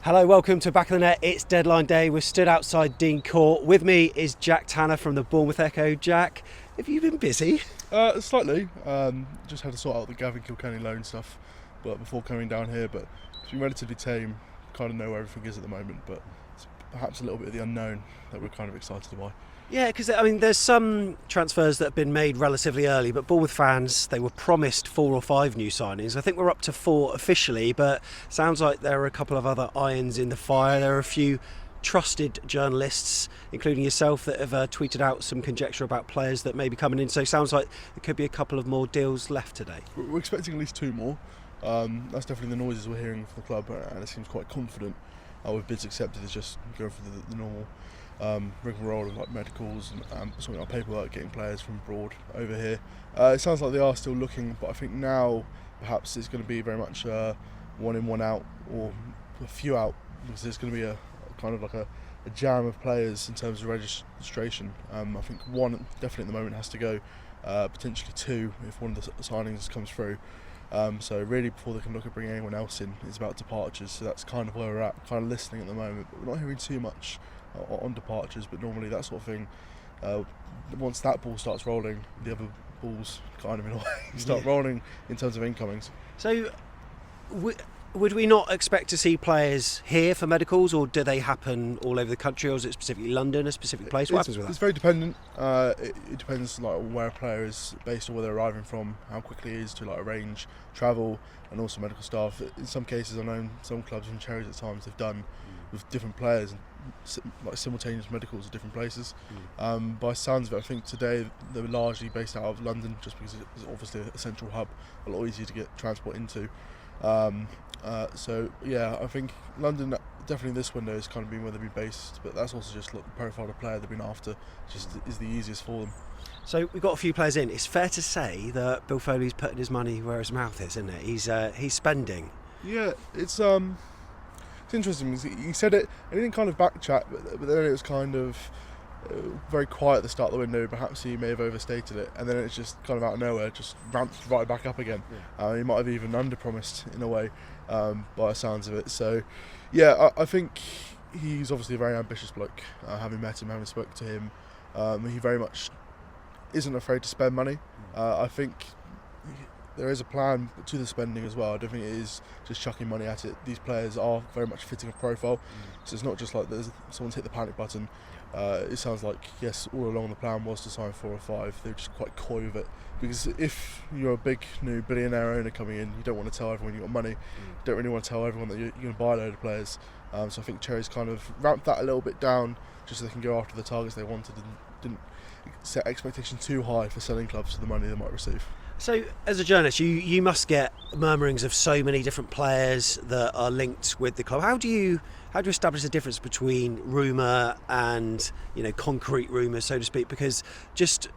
Hello, welcome to Back of the Net. It's deadline day. We're stood outside Dean Court. With me is Jack Tanner from the Bournemouth Echo. Jack, have you been busy? Slightly. Just had to sort out the Gavin Kilkenny loan stuff but before coming down here, but it's been relatively tame. Kind of know where everything is at the moment, but it's perhaps a little bit of the unknown that we're kind of excited by. Yeah, because there's some transfers that have been made relatively early, but Bournemouth fans, they were promised 4 or 5 new signings. I think we're up to 4 officially, but sounds like there are a couple of other irons in the fire. There are a few trusted journalists, including yourself, that have tweeted out some conjecture about players that may be coming in. So it sounds like there could be a couple of more deals left today. We're expecting at least 2 more. That's definitely the noises we're hearing from the club, and it seems quite confident. With bids accepted, it's just going through the normal rigmarole of like medicals and sorting out paperwork, getting players from abroad over here. It sounds like they are still looking, but I think now perhaps it's going to be very much one in, one out, or a few out, because there's going to be a kind of like a jam of players in terms of registration. I think 1 definitely at the moment has to go, potentially 2 if one of the signings comes through. So really, before they can look at bringing anyone else in, it's about departures. So that's kind of where we're at, kind of listening at the moment. But we're not hearing too much on departures, but normally that sort of thing, once that ball starts rolling, the other balls kind of in a way start rolling in terms of incomings. So would we not expect to see players here for medicals, or do they happen all over the country, or is it specifically London, a specific place? What happens with that? It's very dependent. It depends like where a player is based on where they're arriving from, how quickly it is to like arrange travel, and also medical staff. In some cases, I know some clubs and Cherries at times they've done with different players and like simultaneous medicals at different places. By sounds of it, I think today they were largely based out of London, just because it's obviously a central hub, a lot easier to get transport into. So yeah, I think London definitely this window has kind of been where they've been based, but that's also just like the profile of player they've been after, just is the easiest for them. So we've got a few players in. It's fair to say that Bill Foley's putting his money where his mouth is, isn't it? He's spending. Yeah, it's interesting because he said it, and he didn't kind of backchat, but then it was kind of very quiet at the start of the window. Perhaps he may have overstated it, and then it's just kind of out of nowhere, just ramped right back up again. He might have even under-promised in a way, by the sounds of it. So, yeah, I think he's obviously a very ambitious bloke. Having met him, having spoken to him, he very much isn't afraid to spend money. I think there is a plan to the spending as well. I don't think it is just chucking money at it. These players are very much fitting a profile, so it's not just like someone's hit the panic button. It sounds like, yes, all along the plan was to sign 4 or 5. They're just quite coy with it, because if you're a big new billionaire owner coming in, you don't want to tell everyone you've got money. You don't really want to tell everyone that you're going to buy a load of players. So I think Cherries kind of ramped that a little bit down, just so they can go after the targets they wanted, and didn't set expectations too high for selling clubs for the money they might receive. So, as a journalist, you must get murmurings of so many different players that are linked with the club. How do you establish the difference between rumour and concrete rumours, so to speak? Because just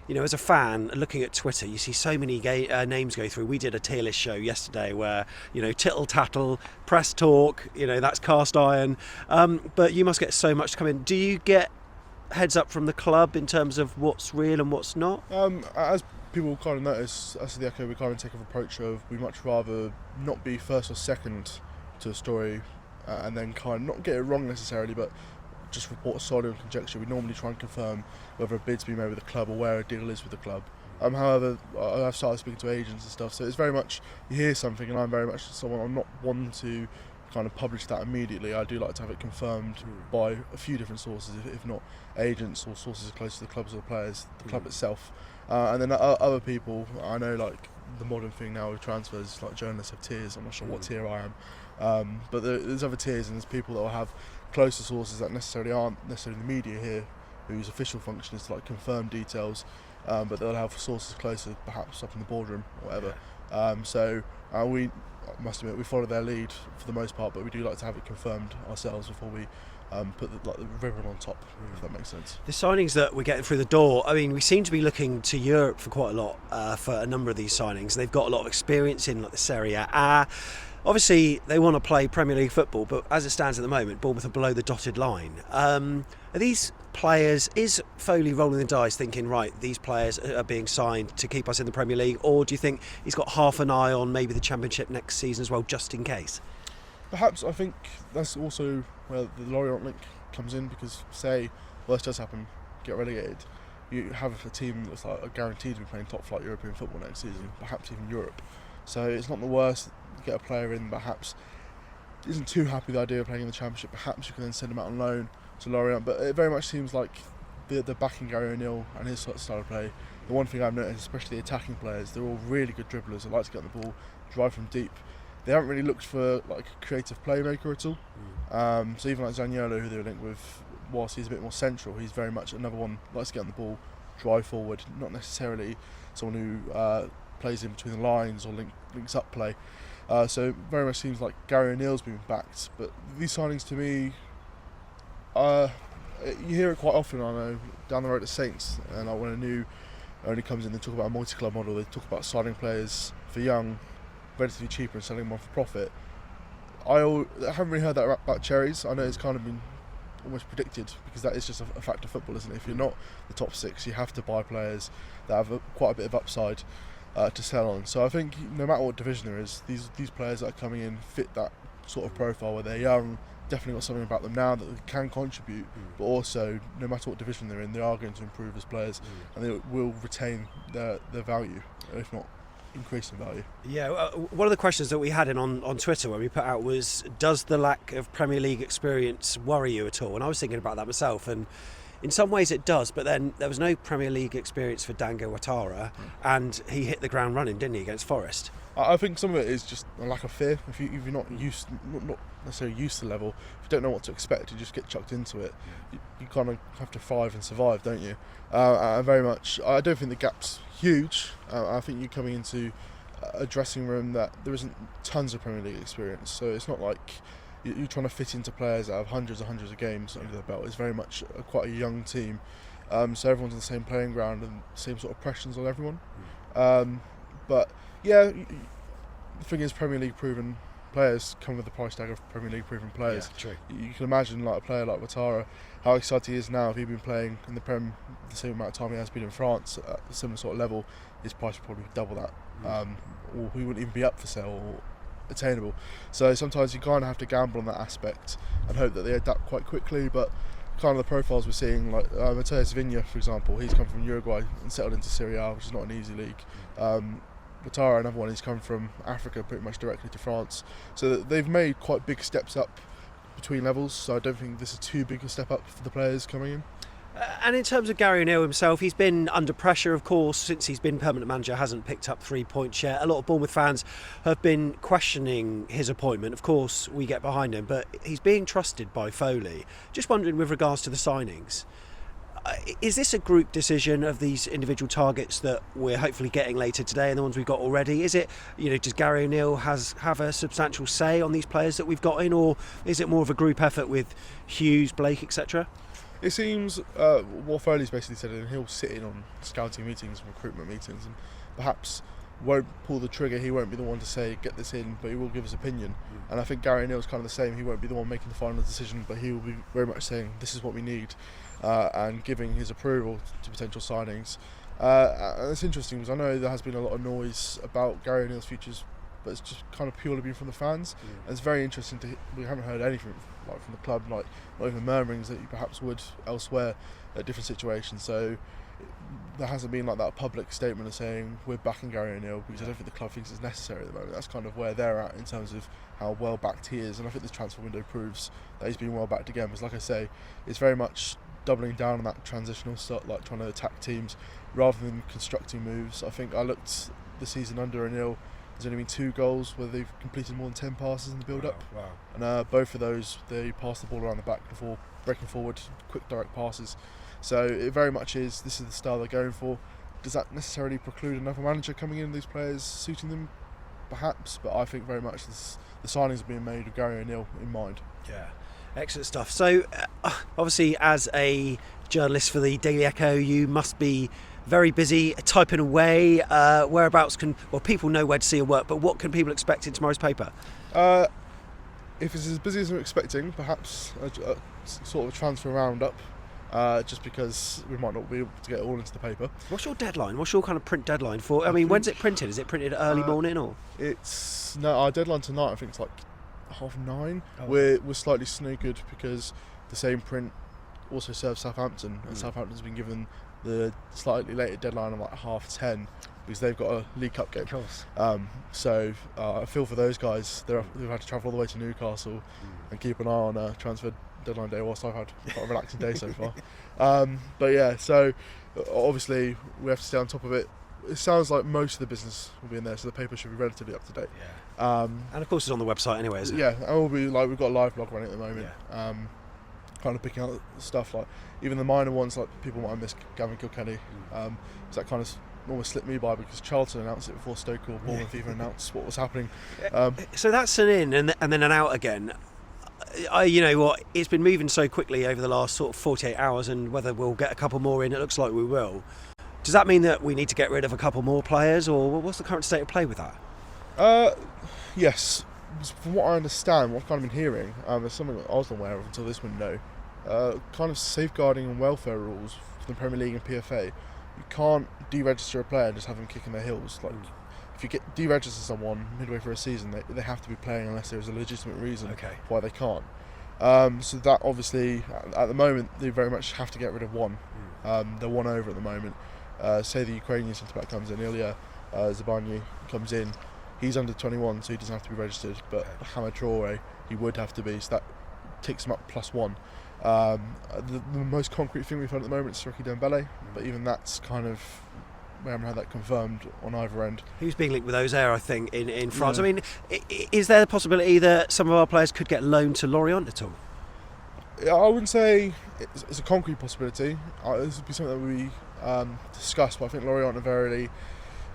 as a fan looking at Twitter, you see so many names go through. We did a tier list show yesterday where tittle tattle, press talk, that's cast iron. But you must get so much to come in. Do you get heads up from the club in terms of what's real and what's not? As people kind of notice, us at the Echo, we kind of take an approach of we much rather not be first or second to a story, and then kind of not get it wrong necessarily, but just report solid and conjecture. We normally try and confirm whether a bid's been made with the club or where a deal is with the club. However, I've started speaking to agents and stuff, so it's very much you hear something, and I'm very much someone, I'm not one to kind of publish that immediately. I do like to have it confirmed by a few different sources, if not agents or sources close to the clubs or the players, the club itself. And then other people, I know like the modern thing now with transfers, like journalists have tiers. I'm not sure what tier I am, but there's other tiers, and there's people that will have closer sources that necessarily aren't necessarily the media here, whose official function is to like confirm details, but they'll have sources closer, perhaps up in the boardroom or whatever. So we must admit we follow their lead for the most part, but we do like to have it confirmed ourselves before we put the ribbon on top, if that makes sense. The signings that we're getting through the door, I mean, we seem to be looking to Europe for quite a lot for a number of these signings. They've got a lot of experience in like the Serie A. Obviously, they want to play Premier League football, but as it stands at the moment, Bournemouth are below the dotted line. Are these players, is Foley rolling the dice thinking, right, these players are being signed to keep us in the Premier League, or do you think he's got half an eye on maybe the Championship next season as well, just in case? Perhaps I think that's also where the Lorient link comes in, because say worst does happen, get relegated, you have a team that's like guaranteed to be playing top flight European football next season, perhaps even Europe. So it's not the worst to get a player in, perhaps isn't too happy with the idea of playing in the Championship. Perhaps you can then send him out on loan to Lorient, but it very much seems like they're backing Gary O'Neill and his sort of style of play. The one thing I've noticed, especially the attacking players, they're all really good dribblers. They like to get on the ball, drive from deep. They haven't really looked for like a creative playmaker at all. So even like Zaniolo, who they were linked with, whilst he's a bit more central, he's very much another one that likes to get on the ball, drive forward, not necessarily someone who plays in between the lines or links up play. So very much seems like Gary O'Neill's been backed. But these signings to me, you hear it quite often, I know, down the road at Saints, and like when a new owner comes in, they talk about a multi-club model, they talk about signing players for young, relatively cheaper, and selling them on for profit. I haven't really heard that about Cherries. I know it's kind of been almost predicted, because that is just a fact of football, isn't it? If you're not the top six, you have to buy players that have quite a bit of upside to sell on. So I think no matter what division there is, these players that are coming in fit that sort of profile where they're young, definitely got something about them now that they can contribute, but also no matter what division they're in, they are going to improve as players, and they will retain their value, if not increase in value. Yeah, one of the questions that we had in on Twitter when we put out was, does the lack of Premier League experience worry you at all? And I was thinking about that myself, and in some ways it does, but then there was no Premier League experience for Dango Ouattara, and he hit the ground running, didn't he, against Forest? I think some of it is just a lack of fear. If you're not necessarily used to the level, if you don't know what to expect, you just get chucked into it. You kind of have to thrive and survive, don't you? I don't think the gap's huge. I think you're coming into a dressing room that there isn't tons of Premier League experience, so it's not like you're trying to fit into players that have hundreds and hundreds of games under their belt. It's very much quite a young team, so everyone's on the same playing ground and same sort of pressures on everyone. But yeah, the thing is, Premier League proven players come with the price tag of Premier League proven players. Yeah, true. You can imagine like a player like Ouattara, how excited he is now if he'd been playing in the Prem the same amount of time he has been in France at a similar sort of level. His price would probably double that, or he wouldn't even be up for sale or attainable. So sometimes you kind of have to gamble on that aspect and hope that they adapt quite quickly. But kind of the profiles we're seeing, like Mateus Vinha, for example, he's come from Uruguay and settled into Serie A, which is not an easy league. Ouattara, another one, he's come from Africa pretty much directly to France. So they've made quite big steps up between levels, so I don't think this is too big a step up for the players coming in. And in terms of Gary O'Neill himself, he's been under pressure, of course, since he's been permanent manager, hasn't picked up 3 points yet. A lot of Bournemouth fans have been questioning his appointment. Of course, we get behind him, but he's being trusted by Foley. Just wondering, with regards to the signings, is this a group decision of these individual targets that we're hopefully getting later today and the ones we've got already? Is it, does Gary O'Neill have a substantial say on these players that we've got in, or is it more of a group effort with Hughes, Blake, etc.? It seems what Foley's basically said, and he'll sit in on scouting meetings and recruitment meetings, and perhaps won't pull the trigger. He won't be the one to say get this in, but he will give his opinion. And I think Gary O'Neill's kind of the same. He won't be the one making the final decision, but he will be very much saying this is what we need, and giving his approval to potential signings. And it's interesting because I know there has been a lot of noise about Gary O'Neill's futures, but it's just kind of purely been from the fans. And it's very interesting we haven't heard anything from the club, like not even murmurings that you perhaps would elsewhere at different situations. So there hasn't been like that public statement of saying we're backing Gary O'Neill, because I don't think the club thinks it's necessary at the moment. That's kind of where they're at in terms of how well backed he is, and I think this transfer window proves that he's been well backed again. Because like I say, it's very much doubling down on that transitional stuff, like trying to attack teams rather than constructing moves. I think I looked the season under O'Neill, there's only been 2 goals where they've completed more than 10 passes in the build-up. Wow. And both of those, they passed the ball around the back before breaking forward, quick direct passes. So it very much is, this is the style they're going for. Does that necessarily preclude another manager coming in, these players suiting them? Perhaps, but I think very much the signings are being made with Gary O'Neill in mind. Yeah, excellent stuff. So obviously, as a journalist for the Daily Echo, you must be very busy typing away. Whereabouts people know where to see your work, but what can people expect in tomorrow's paper? If it's as busy as I'm expecting, perhaps a sort of a transfer roundup, just because we might not be able to get it all into the paper. What's your deadline? What's your kind of print deadline for? I mean, when's it printed? Is it printed early morning or? Our deadline tonight, I think it's like 9:30. Oh. We're slightly snookered because the same print also serves Southampton, and Southampton's been given the slightly later deadline of like 10:30 because they've got a League Cup game. Of course. So I feel for those guys. They've had to travel all the way to Newcastle and keep an eye on transfer deadline day, whilst I've had quite a relaxing day so far. But yeah, so obviously we have to stay on top of it. It sounds like most of the business will be in there, so the paper should be relatively up to date. Yeah. And of course it's on the website anyway, isn't it? Yeah, and we've got a live blog running at the moment. Yeah. Kind of picking out stuff like even the minor ones, like people might have missed Gavin Kilkenny. So that kind of almost slipped me by because Charlton announced it before Stoke or Bournemouth even announced what was happening. So that's an in and then an out again. You know what? It's been moving so quickly over the last sort of 48 hours, and whether we'll get a couple more in, it looks like we will. Does that mean that we need to get rid of a couple more players, or what's the current state of play with that? Yes. From what I understand, what I've kind of been hearing, there's something that I wasn't aware of until this window, kind of safeguarding and welfare rules for the Premier League and PFA. You can't deregister a player and just have them kicking their heels. Like, if you deregister someone midway through a season, they have to be playing unless there's a legitimate reason why they can't. So that obviously, at the moment, they very much have to get rid of one. They're one over at the moment. Say the Ukrainian centre-back comes in, Ilya Zabanyi comes in. He's under 21, so he doesn't have to be registered. But Hamad Traore, he would have to be, so that takes him up +1. The most concrete thing we've had at the moment is Ricky Dembele, but even that's kind of, we haven't had that confirmed on either end. Who's being linked with Auxerre, I think, in France? Yeah. I mean, is there the possibility that some of our players could get loaned to Lorient at all? I wouldn't say it's a concrete possibility. This would be something that we discuss, but I think Lorient are very...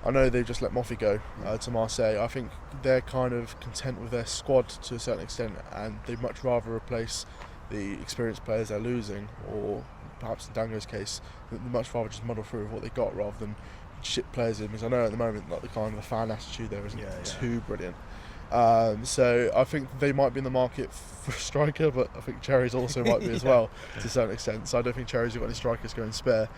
I know they've just let Moffy go to Marseille. I think they're kind of content with their squad to a certain extent, and they'd much rather replace the experienced players they're losing, or perhaps in Dango's case, they'd much rather just muddle through with what they got rather than ship players in. Because I know at the moment, like, the kind of the fan attitude there isn't too brilliant. So I think they might be in the market for a striker, but I think Cherries also might be as well to a certain extent. So I don't think Cherries have got any strikers going spare.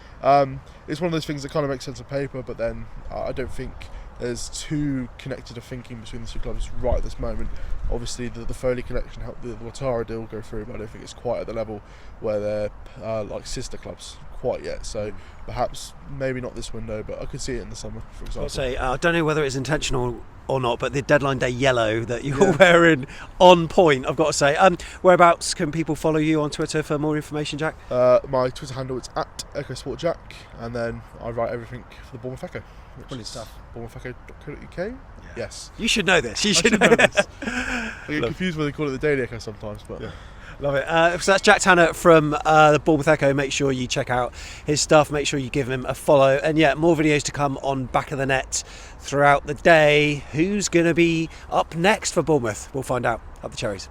It's one of those things that kind of makes sense on paper, but then I don't think there's too connected a thinking between the two clubs right at this moment. Obviously the Foley connection helped the Ouattara deal go through, but I don't think it's quite at the level where they're like sister clubs quite yet. So perhaps maybe not this window, but I could see it in the summer, for example. I'll say, I don't know whether it's intentional or not, but the deadline day yellow that you're wearing, on point, I've got to say. Whereabouts can people follow you on Twitter for more information, Jack? My Twitter handle is @EchoSportJack, and then I write everything for the Bournemouth Echo. Brilliant stuff. BournemouthEcho.co.uk. Yes. You should know this. I should know this. I get confused when they call it the Daily Echo sometimes, but... Yeah. Love it. So that's Jack Tanner from the Bournemouth Echo. Make sure you check out his stuff. Make sure you give him a follow. And yeah, more videos to come on Back of the Net throughout the day. Who's going to be up next for Bournemouth? We'll find out at the Cherries.